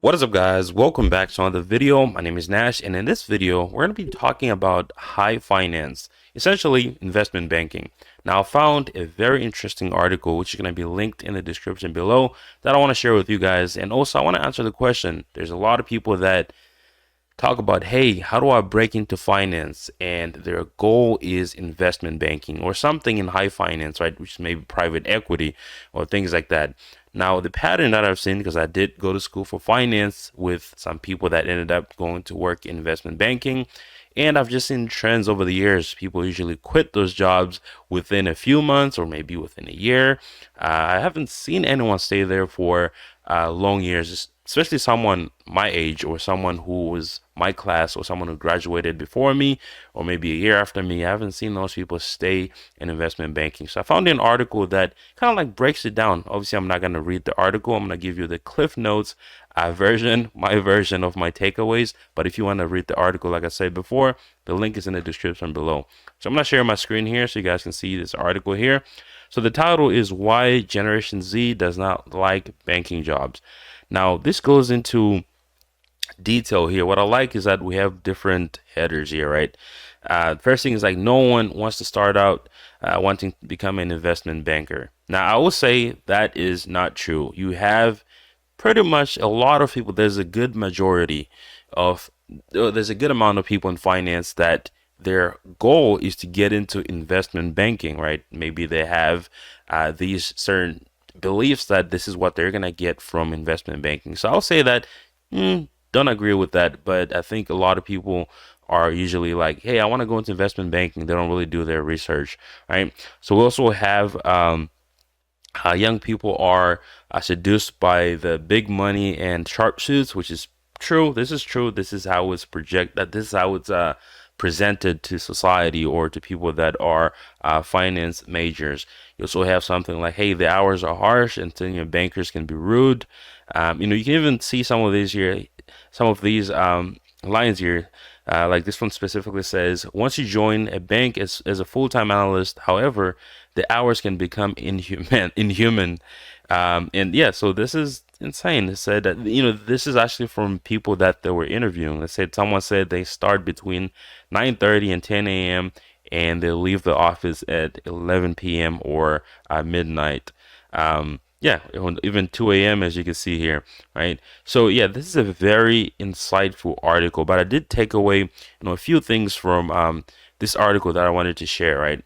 What is up, guys? Welcome back to another video. My name is Nash, and in this video we're going to be talking about high finance, essentially investment banking. Now, I found a very interesting article which is going to be linked in the description below that I want to share with you guys. And also I want to answer the question. There's a lot of people that talk about, hey, how do I break into finance? And their goal is investment banking or something in high finance, right? Which is maybe private equity or things like that. Now, the pattern that I've seen, because I did go to school for finance with some people that ended up going to work in investment banking, and I've just seen trends over the years. People usually quit those jobs within a few months or maybe within a year. I haven't seen anyone stay there for long years, especially someone my age or someone who was my class or someone who graduated before me or maybe a year after me. I haven't seen those people stay in investment banking. So I found an article that kind of like breaks it down. Obviously, I'm not going to read the article. I'm going to give you the Cliff Notes version, my version of my takeaways. But if you want to read the article, like I said before, the link is in the description below. So I'm going to share my screen here so you guys can see this article here. So the title is Why Generation Z Does Not Like Banking Jobs. Now, this goes into detail here. What I like is that we have different headers here, right? First thing is like no one wants to start out wanting to become an investment banker. Now, I will say that is not true. You have pretty much a lot of people. There's a good majority of, there's a good amount of people in finance that their goal is to get into investment banking, right? Maybe they have these certain beliefs that this is what they're gonna get from investment banking. So I'll say that don't agree with that, but I think a lot of people are usually like, hey, I want to go into investment banking. They don't really do their research, right? So we also have young people are seduced by the big money and sharp suits, which is true. This is true. This is how it's projected. This is how it's presented to society or to people that are finance majors. You also have something like, hey, the hours are harsh, and then your bankers can be rude. You can even see some of these here, some of these lines here. Like this one specifically says, once you join a bank as a full-time analyst, however, the hours can become inhuman. And yeah, so this is insane. It said that, this is actually from people that they were interviewing. They said someone said they start between 9:30 and 10 a.m. and they leave the office at 11 p.m. or midnight. Yeah, even 2 a.m. as you can see here, right? So yeah, this is a very insightful article, but I did take away, a few things from this article that I wanted to share, right?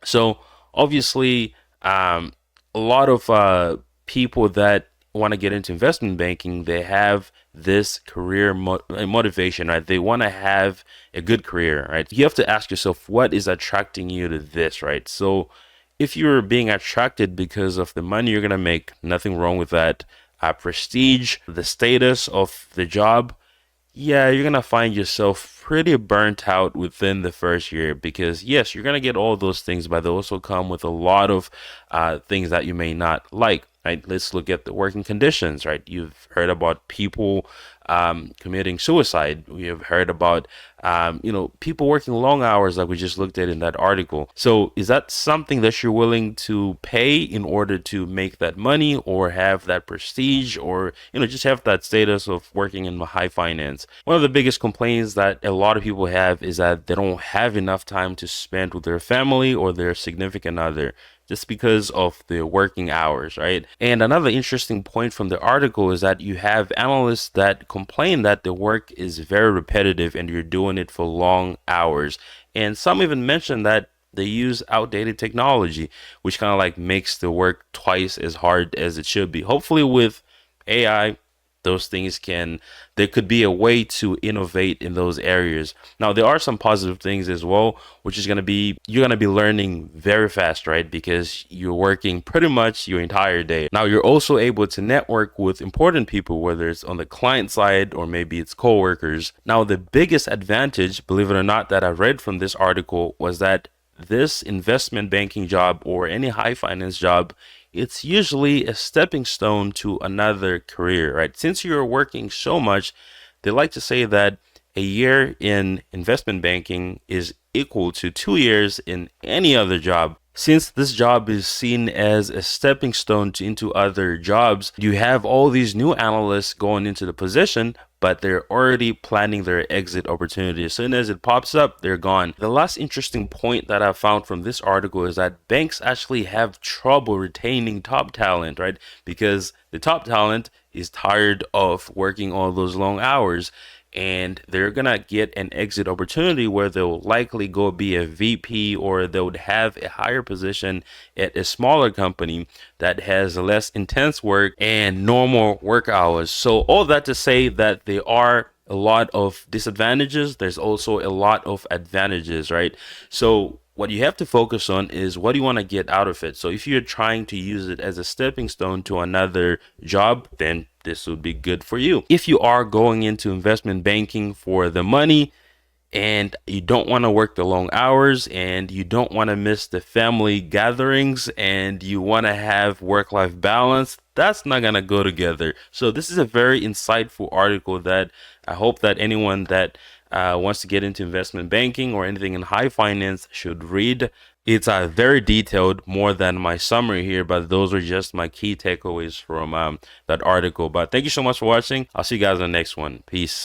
So obviously, a lot of people that want to get into investment banking, they have this career motivation, right? They want to have a good career, right? You have to ask yourself, what is attracting you to this, right? So if you're being attracted because of the money you're gonna make, nothing wrong with that. Prestige, the status of the job, yeah, you're gonna find yourself pretty burnt out within the first year because yes, you're gonna get all those things, but they also come with a lot of things that you may not like. Right? Let's look at the working conditions. Right? You've heard about people committing suicide. We have heard about people working long hours, like we just looked at in that article. So, is that something that you're willing to pay in order to make that money, or have that prestige, or just have that status of working in high finance? One of the biggest complaints that a lot of people have is that they don't have enough time to spend with their family or their significant other just because of the working hours, right? And another interesting point from the article is that you have analysts that complain that the work is very repetitive and you're doing it for long hours. And some even mention that they use outdated technology, which kind of like makes the work twice as hard as it should be. Hopefully, with AI, those things can, there could be a way to innovate in those areas. Now there are some positive things as well, which is going to be, you're going to be learning very fast, right? Because you're working pretty much your entire day. Now you're also able to network with important people, whether it's on the client side or maybe it's coworkers. Now the biggest advantage, believe it or not, that I read from this article was that this investment banking job or any high finance job, it's usually a stepping stone to another career, right? Since you're working so much, they like to say that a year in investment banking is equal to 2 years in any other job. Since this job is seen as a stepping stone into other jobs, you have all these new analysts going into the position, but they're already planning their exit opportunity. As soon as it pops up, they're gone. The last interesting point that I found from this article is that banks actually have trouble retaining top talent, right? Because the top talent is tired of working all those long hours, and they're gonna get an exit opportunity where they'll likely go be a VP, or they would have a higher position at a smaller company that has less intense work and normal work hours. So all that to say that there are a lot of disadvantages, there's also a lot of advantages, right? So what you have to focus on is what do you want to get out of it. So if you're trying to use it as a stepping stone to another job, then this would be good for you. If you are going into investment banking for the money, and you don't want to work the long hours, and you don't want to miss the family gatherings, and you want to have work-life balance, that's not going to go together. So this is a very insightful article that I hope that anyone that wants to get into investment banking or anything in high finance should read. It's very detailed, more than my summary here, but those are just my key takeaways from that article. But thank you so much for watching. I'll see you guys in the next one. Peace.